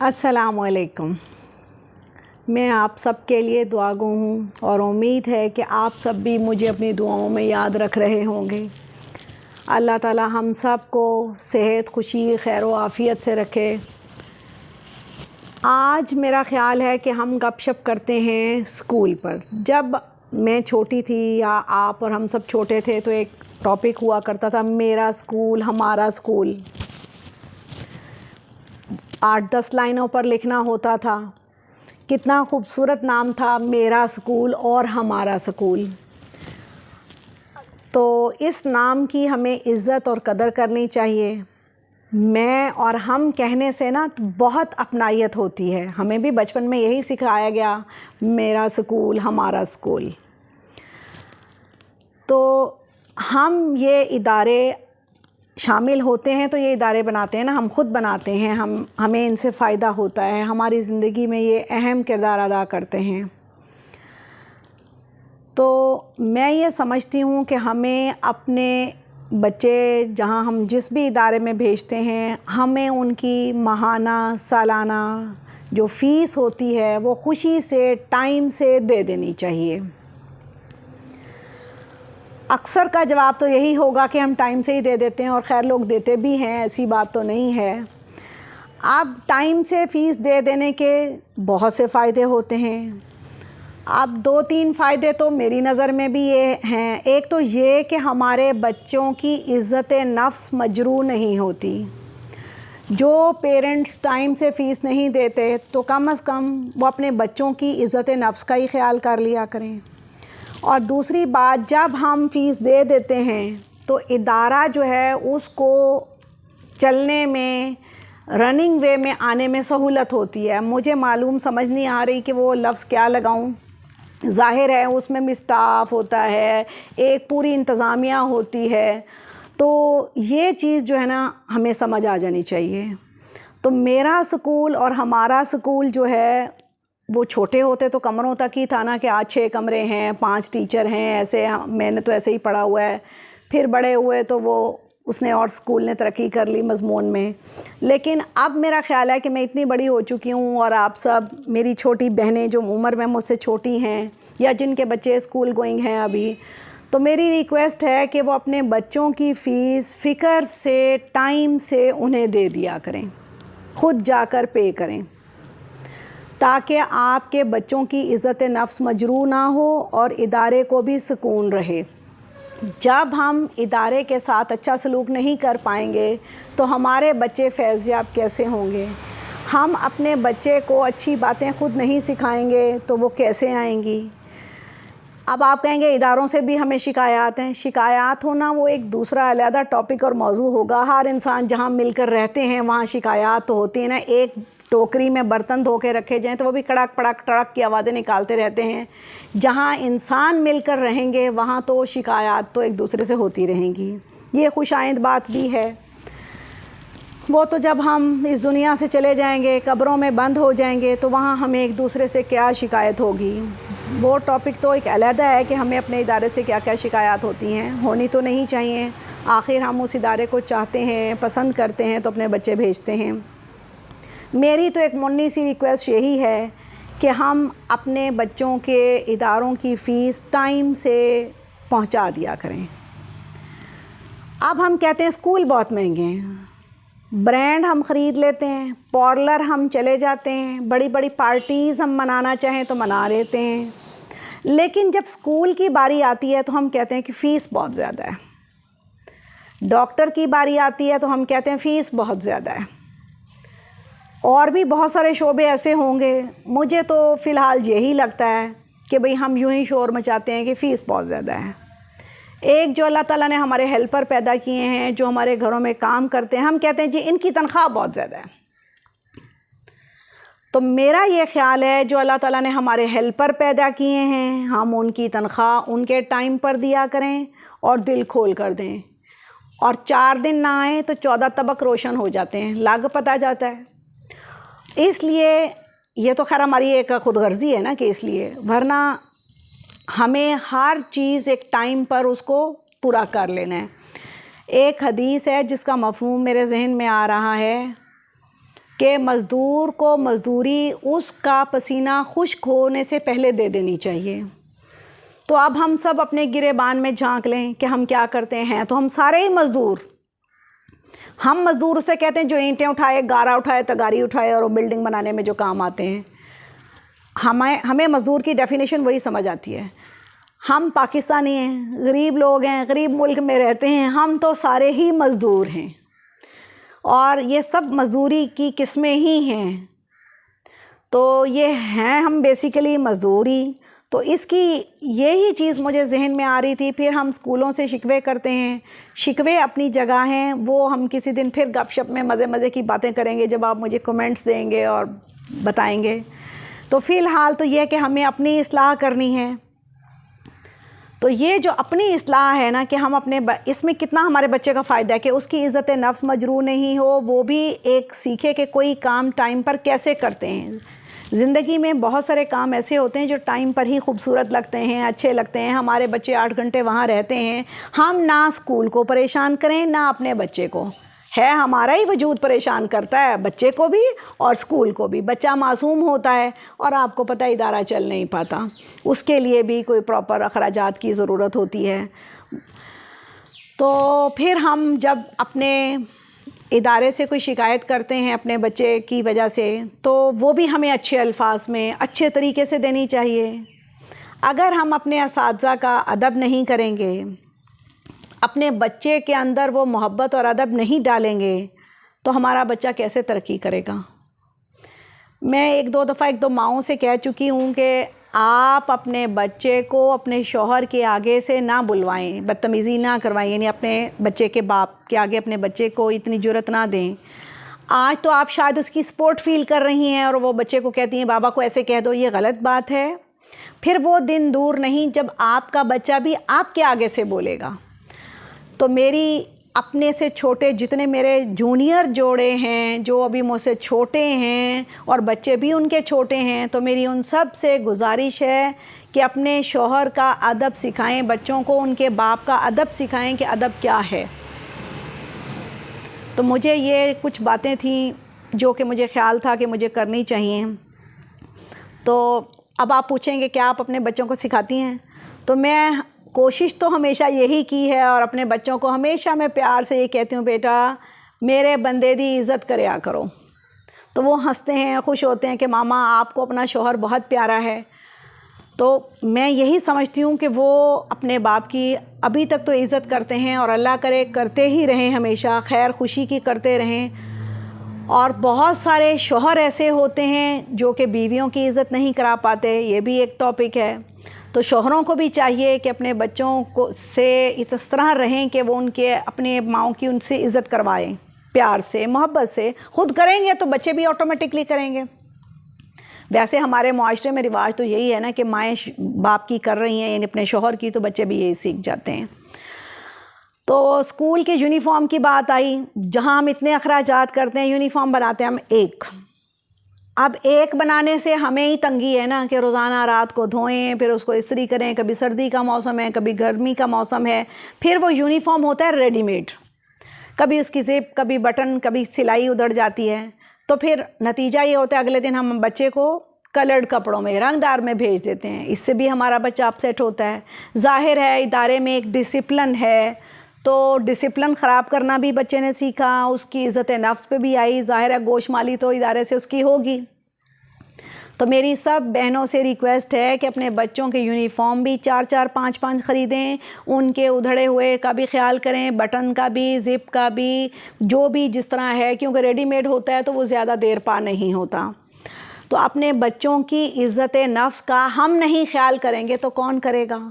अस्सलामुअलैकुम। मैं आप सब के लिए दुआगो हूँ और उम्मीद है कि आप सब भी मुझे अपनी दुआओं में याद रख रहे होंगे। अल्लाह ताला हम सब को सेहत, खुशी, खैर व आफ़ियत से रखे। आज मेरा ख़्याल है कि हम गपशप करते हैं स्कूल पर। जब मैं छोटी थी या आप और हम सब छोटे थे तो एक टॉपिक हुआ करता था, मेरा स्कूल हमारा स्कूल। 8-10 लाइनों पर लिखना होता था। कितना खूबसूरत नाम था, मेरा स्कूल और हमारा स्कूल। तो इस नाम की हमें इज़्ज़त और कदर करनी चाहिए। मैं और हम कहने से ना बहुत अपनायत होती है। हमें भी बचपन में यही सिखाया गया, मेरा स्कूल हमारा स्कूल। तो हम ये इदारे शामिल होते हैं तो ये इदारे बनाते हैं ना, हम ख़ुद बनाते हैं, हमें इनसे फ़ायदा होता है, हमारी ज़िंदगी में ये अहम किरदार अदा करते हैं। तो मैं ये समझती हूँ कि हमें अपने बच्चे जहाँ हम जिस भी इदारे में भेजते हैं, हमें उनकी माहाना, सालाना जो फ़ीस होती है वो खुशी से, टाइम से दे देनी चाहिए। अक्सर का जवाब तो यही होगा कि हम टाइम से ही दे देते हैं, और ख़ैर लोग देते भी हैं, ऐसी बात तो नहीं है। अब टाइम से फ़ीस दे देने के बहुत से फ़ायदे होते हैं। अब 2-3 फ़ायदे तो मेरी नज़र में भी ये हैं। एक तो ये कि हमारे बच्चों की इज़्ज़त नफ्स मजरूह नहीं होती। जो पेरेंट्स टाइम से फ़ीस नहीं देते तो कम से कम वो अपने बच्चों की इज़्ज़त नफ्स का ही ख्याल कर लिया करें। और दूसरी बात, जब हम फ़ीस दे देते हैं तो इदारा जो है उसको चलने में, रनिंग वे में आने में सहूलत होती है। मुझे मालूम समझ नहीं आ रही कि वो लफ्ज़ क्या लगाऊं। ज़ाहिर है उसमें भी स्टाफ होता है, एक पूरी इंतज़ामिया होती है, तो ये चीज़ जो है ना हमें समझ आ जानी चाहिए। तो मेरा स्कूल और हमारा स्कूल जो है वो छोटे होते तो कमरों तक ही था ना, कि आज 6 कमरे हैं, 5 टीचर हैं, ऐसे मैंने तो ऐसे ही पढ़ा हुआ है। फिर बड़े हुए तो वो उसने और स्कूल ने तरक्की कर ली मज़मून में। लेकिन अब मेरा ख़्याल है कि मैं इतनी बड़ी हो चुकी हूँ और आप सब मेरी छोटी बहनें जो उम्र में मुझसे छोटी हैं या जिनके बच्चे स्कूल गोइंग हैं अभी, तो मेरी रिक्वेस्ट है कि वो अपने बच्चों की फ़ीस फ़िक्र से, टाइम से उन्हें दे दिया करें, ख़ुद जाकर पे करें, ताकि आपके बच्चों की इज़्ज़त नफ्स मजरूह ना हो और इदारे को भी सुकून रहे। जब हम इदारे के साथ अच्छा सलूक नहीं कर पाएंगे तो हमारे बच्चे फैज़याब कैसे होंगे? हम अपने बच्चे को अच्छी बातें ख़ुद नहीं सिखाएंगे तो वो कैसे आएंगी? अब आप कहेंगे इदारों से भी हमें शिकायत हैं। शिकायत होना वो एक दूसरा अलग टॉपिक और मौजू होगा। हर इंसान जहाँ मिलकर रहते हैं वहाँ शिकायत तो होती है ना। एक टोकरी में बर्तन धो के रखे जाएँ तो वो भी कड़क पड़क टड़क की आवाज़ें निकालते रहते हैं। जहाँ इंसान मिलकर रहेंगे वहाँ तो शिकायत तो एक दूसरे से होती रहेंगी। ये खुशाइंद बात भी है। वो तो जब हम इस दुनिया से चले जाएंगे, कब्रों में बंद हो जाएंगे, तो वहाँ हमें एक दूसरे से क्या शिकायत होगी, वो टॉपिक तो एक अलग है कि हमें अपने इदारे से क्या क्या शिकायत होती हैं। होनी तो नहीं चाहिए। आखिर हम उस इदारे को चाहते हैं, पसंद करते हैं, तो अपने बच्चे भेजते हैं। मेरी तो एक मुन्नी सी रिक्वेस्ट यही है कि हम अपने बच्चों के इदारों की फ़ीस टाइम से पहुंचा दिया करें। अब हम कहते हैं स्कूल बहुत महंगे हैं, ब्रांड हम ख़रीद लेते हैं, पार्लर हम चले जाते हैं, बड़ी बड़ी पार्टीज़ हम मनाना चाहें तो मना लेते हैं, लेकिन जब स्कूल की बारी आती है तो हम कहते हैं कि फ़ीस बहुत ज़्यादा है। डॉक्टर की बारी आती है तो हम कहते हैं फ़ीस बहुत ज़्यादा है। और भी बहुत सारे शोबे ऐसे होंगे। मुझे तो फ़िलहाल यही लगता है कि भाई हम यूं ही शोर मचाते हैं कि फ़ीस बहुत ज़्यादा है। एक जो अल्लाह ताला ने हमारे हेल्पर पैदा किए हैं, जो हमारे घरों में काम करते हैं, हम कहते हैं जी इनकी तनख्वाह बहुत ज़्यादा है। तो मेरा ये ख़्याल है जो अल्लाह ताला ने हमारे हेल्पर पैदा किए हैं, हम उनकी तनख्वाह उनके टाइम पर दिया करें और दिल खोल कर दें। और 4 दिन ना आए तो 14 तबक रोशन हो जाते हैं, लाग पता जाता है। इसलिए ये तो खैर हमारी एक ख़ुदगर्ज़ी है ना कि इसलिए, वरना हमें हर चीज़ एक टाइम पर उसको पूरा कर लेना है। एक हदीस है जिसका मफ़हूम मेरे जहन में आ रहा है कि मज़दूर को मज़दूरी उसका पसीना खुश्क होने से पहले दे देनी चाहिए। तो अब हम सब अपने गिरेबान में झांक लें कि हम क्या करते हैं। तो हम सारे ही मज़दूर, हम मज़दूर उसे कहते हैं जो ईंटें उठाए, गारा उठाए, तगारी उठाए और वो बिल्डिंग बनाने में जो काम आते हैं। हमें मज़दूर की डेफिनेशन वही समझ आती है। हम पाकिस्तानी हैं, गरीब लोग हैं, गरीब मुल्क में रहते हैं, हम तो सारे ही मज़दूर हैं और ये सब मज़दूरी की किस्में ही हैं। तो ये हैं हम बेसिकली मज़दूरी। तो इसकी यही चीज़ मुझे जहन में आ रही थी। फिर हम स्कूलों से शिकवे करते हैं, शिकवे अपनी जगह हैं, वो हम किसी दिन फिर गपशप में मज़े मज़े की बातें करेंगे जब आप मुझे कमेंट्स देंगे और बताएंगे। तो फ़िलहाल तो यह कि हमें अपनी इस्लाह करनी है। तो ये जो अपनी इस्लाह है ना कि हम अपने इसमें कितना हमारे बच्चे का फ़ायदा है कि उसकी इज़्ज़त नफ्स मजरूह नहीं हो, वो भी एक सीखे कि कोई काम टाइम पर कैसे करते हैं। ज़िंदगी में बहुत सारे काम ऐसे होते हैं जो टाइम पर ही खूबसूरत लगते हैं, अच्छे लगते हैं। हमारे बच्चे 8 घंटे वहाँ रहते हैं, हम ना स्कूल को परेशान करें ना अपने बच्चे को, है हमारा ही वजूद परेशान करता है, बच्चे को भी और स्कूल को भी। बच्चा मासूम होता है और आपको पता है इदारा चल नहीं पाता, उसके लिए भी कोई प्रॉपर अखराजात की ज़रूरत होती है। तो फिर हम जब अपने इदारे से कोई शिकायत करते हैं अपने बच्चे की वजह से, तो वो भी हमें अच्छे अल्फाज में अच्छे तरीके से देनी चाहिए। अगर हम अपने असातिज़ा का अदब नहीं करेंगे, अपने बच्चे के अंदर वो मोहब्बत और अदब नहीं डालेंगे, तो हमारा बच्चा कैसे तरक्की करेगा। मैं 1-2 दफ़ा 1-2 माँओं से कह चुकी हूँ कि आप अपने बच्चे को अपने शौहर के आगे से ना बुलवाएं, बदतमीज़ी ना करवाएं, यानी अपने बच्चे के बाप के आगे अपने बच्चे को इतनी जुर्रत ना दें। आज तो आप शायद उसकी सपोर्ट फ़ील कर रही हैं और वो बच्चे को कहती हैं बाबा को ऐसे कह दो, ये गलत बात है। फिर वो दिन दूर नहीं जब आपका बच्चा भी आपके आगे से बोलेगा। तो मेरी अपने से छोटे जितने मेरे जूनियर जोड़े हैं जो अभी मुझसे छोटे हैं और बच्चे भी उनके छोटे हैं, तो मेरी उन सब से गुजारिश है कि अपने शौहर का अदब सिखाएं, बच्चों को उनके बाप का अदब सिखाएं कि अदब क्या है। तो मुझे ये कुछ बातें थी जो कि मुझे ख़्याल था कि मुझे करनी चाहिए। तो अब आप पूछेंगे क्या आप अपने बच्चों को सिखाती हैं। तो मैं कोशिश तो हमेशा यही की है और अपने बच्चों को हमेशा मैं प्यार से ये कहती हूँ, बेटा मेरे बंदे दी इज़्ज़त करया करो। तो वो हंसते हैं, खुश होते हैं कि मामा आपको अपना शौहर बहुत प्यारा है। तो मैं यही समझती हूँ कि वो अपने बाप की अभी तक तो इज़्ज़त करते हैं और अल्लाह करे करते ही रहें, हमेशा खैर खुशी की करते रहें। और बहुत सारे शौहर ऐसे होते हैं जो कि बीवियों की इज़्ज़त नहीं करा पाते, ये भी एक टॉपिक है। तो शौहरों को भी चाहिए कि अपने बच्चों को से इस तरह रहें कि वो उनके अपने माँओं की उनसे इज़्ज़त करवाएं, प्यार से मोहब्बत से। ख़ुद करेंगे तो बच्चे भी ऑटोमेटिकली करेंगे। वैसे हमारे मुआशरे में रिवाज तो यही है ना कि माएँ बाप की कर रही हैं यानी अपने शौहर की, तो बच्चे भी यही सीख जाते हैं। तो स्कूल के यूनिफॉर्म की बात आई, जहाँ हम इतने अखराजात करते हैं, यूनिफॉर्म बनाते हैं हम एक। अब एक बनाने से हमें ही तंगी है ना कि रोज़ाना रात को धोएं, फिर उसको इस्त्री करें, कभी सर्दी का मौसम है, कभी गर्मी का मौसम है। फिर वो यूनिफॉर्म होता है रेडीमेड, कभी उसकी ज़िप, कभी बटन, कभी सिलाई उधड़ जाती है। तो फिर नतीजा ये होता है अगले दिन हम बच्चे को कलर्ड कपड़ों में, रंगदार में भेज देते हैं। इससे भी हमारा बच्चा अपसेट होता है। ज़ाहिर है इदारे में एक डिसिप्लिन है, तो डिसिप्लिन ख़राब करना भी बच्चे ने सीखा, उसकी इज़्ज़त नफ्स पे भी आई। ज़ाहिर है गोशमाली तो इदारे से उसकी होगी। तो मेरी सब बहनों से रिक्वेस्ट है कि अपने बच्चों के यूनिफॉर्म भी 4-4, 5-5 ख़रीदें, उनके उधड़े हुए का भी ख्याल करें, बटन का भी, ज़िप का भी, जो भी जिस तरह है, क्योंकि रेडीमेड होता है तो वो ज़्यादा देर पा नहीं होता। तो अपने बच्चों की इज़्ज़त नफ्स का हम नहीं ख्याल करेंगे तो कौन करेगा।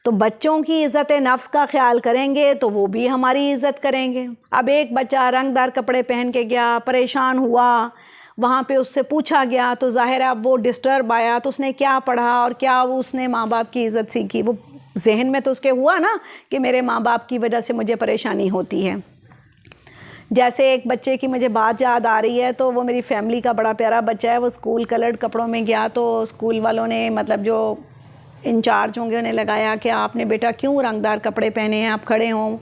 तो बच्चों की इज़्ज़त नफ्स का ख्याल करेंगे तो वो भी हमारी इज़्ज़त करेंगे। अब एक बच्चा रंगदार कपड़े पहन के गया, परेशान हुआ, वहाँ पे उससे पूछा गया, तो ज़ाहिर है अब वो डिस्टर्ब आया, तो उसने क्या पढ़ा और क्या उसने माँ बाप की इज़्ज़त सीखी। वो जहन में तो उसके हुआ ना कि मेरे माँ बाप की वजह से मुझे परेशानी होती है। जैसे एक बच्चे की मुझे बात याद आ रही है, तो वो मेरी फैमिली का बड़ा प्यारा बच्चा है, वो स्कूल कलर्ड कपड़ों में गया, तो स्कूल वालों ने मतलब जो इंचार्ज होंगे उन्हें लगाया कि आपने बेटा क्यों रंगदार कपड़े पहने हैं, आप खड़े हों।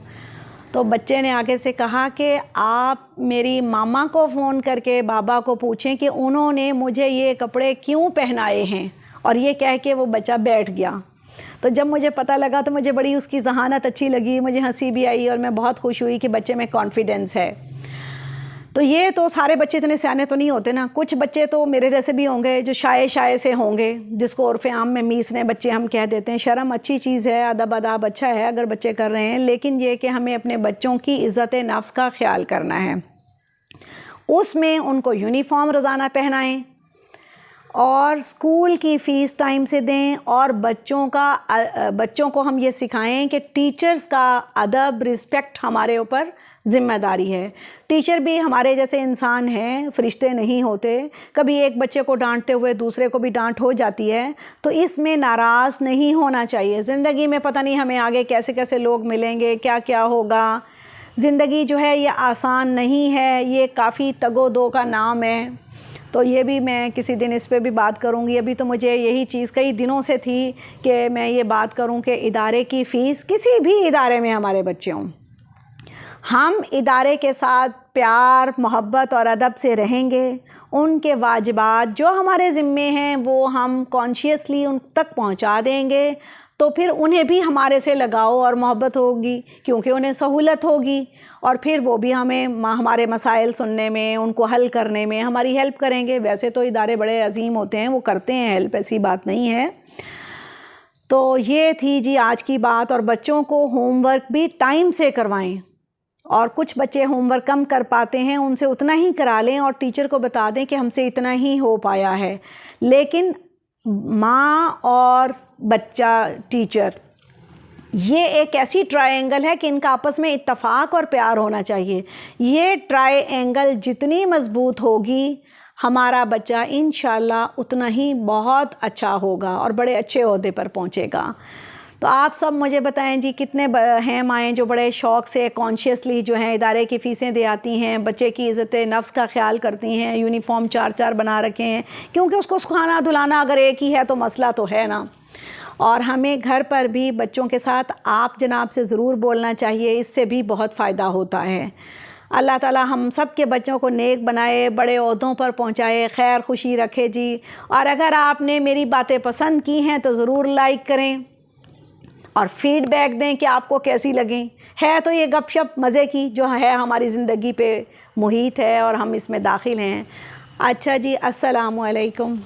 तो बच्चे ने आगे से कहा कि आप मेरी मामा को फ़ोन करके बाबा को पूछें कि उन्होंने मुझे ये कपड़े क्यों पहनाए हैं, और ये कह के वो बच्चा बैठ गया। तो जब मुझे पता लगा तो मुझे बड़ी उसकी ज़हानत अच्छी लगी, मुझे हंसी भी आई और मैं बहुत खुश हुई कि बच्चे में कॉन्फिडेंस है। तो ये तो सारे बच्चे इतने सियाने तो नहीं होते ना, कुछ बच्चे तो मेरे जैसे भी होंगे जो शाये से होंगे, जिसको उर्फ़े आम में मीसने बच्चे हम कह देते हैं। शर्म अच्छी चीज़ है, अदब अदाब अच्छा है अगर बच्चे कर रहे हैं, लेकिन ये कि हमें अपने बच्चों की इज़्ज़त नफ्स का ख्याल करना है। उसमें उनको यूनिफ़ॉर्म रोज़ाना पहनाएं और स्कूल की फ़ीस टाइम से दें, और बच्चों को हम ये सिखाएं कि टीचर्स का अदब रिस्पेक्ट हमारे ऊपर ज़िम्मेदारी है। टीचर भी हमारे जैसे इंसान हैं, फरिश्ते नहीं होते। कभी एक बच्चे को डांटते हुए दूसरे को भी डांट हो जाती है, तो इसमें नाराज़ नहीं होना चाहिए। ज़िंदगी में पता नहीं हमें आगे कैसे कैसे लोग मिलेंगे, क्या क्या होगा। ज़िंदगी जो है ये आसान नहीं है, ये काफ़ी तगो-दो का नाम है। तो ये भी मैं किसी दिन इस पे भी बात करूँगी। अभी तो मुझे यही चीज़ कई दिनों से थी कि मैं ये बात करूँ कि इदारे की फ़ीस, किसी भी इदारे में हमारे बच्चे हों, हम इदारे के साथ प्यार मोहब्बत और अदब से रहेंगे, उनके वाजिबात जो हमारे ज़िम्मे हैं वो हम कॉन्शियसली उन तक पहुंचा देंगे, तो फिर उन्हें भी हमारे से लगाव और मोहब्बत होगी, क्योंकि उन्हें सहूलत होगी, और फिर वो भी हमें हमारे मसाइल सुनने में, उनको हल करने में हमारी हेल्प करेंगे। वैसे तो इदारे बड़े अजीम होते हैं, वो करते हैं हेल्प, ऐसी बात नहीं है। तो ये थी जी आज की बात। और बच्चों को होमवर्क भी टाइम से करवाएं, और कुछ बच्चे होमवर्क कम कर पाते हैं, उनसे उतना ही करा लें और टीचर को बता दें कि हमसे इतना ही हो पाया है। लेकिन माँ और बच्चा टीचर, ये एक ऐसी ट्रायंगल है कि इनका आपस में इत्तफाक और प्यार होना चाहिए। ये ट्रायंगल जितनी मज़बूत होगी, हमारा बच्चा इंशाल्लाह उतना ही बहुत अच्छा होगा और बड़े अच्छे ओहदे पर पहुँचेगा। तो आप सब मुझे बताएं जी, कितने हैं माएँ जो बड़े शौक़ से कॉन्शियसली जो हैं इदारे की फ़ीसें दे आती हैं, बच्चे की इज़्ज़त नफ्स का ख्याल करती हैं, यूनिफ़ॉर्म 4-4 बना रखे हैं, क्योंकि उसको सुखाना धुलाना अगर एक ही है तो मसला तो है ना। और हमें घर पर भी बच्चों के साथ आप जनाब से ज़रूर बोलना चाहिए, इससे भी बहुत फ़ायदा होता है। अल्लाह ताला हम सब के बच्चों को नेक बनाए, बड़े ओहदों पर पहुँचाए, खैर खुशी रखे जी। और अगर आपने मेरी बातें पसंद की हैं तो ज़रूर लाइक करें और फ़ीडबैक दें कि आपको कैसी लगी। है तो ये गपशप मज़े की जो है हमारी ज़िंदगी पे मुहित है और हम इसमें दाखिल हैं। अच्छा जी, अस्सलामु अलैकुम।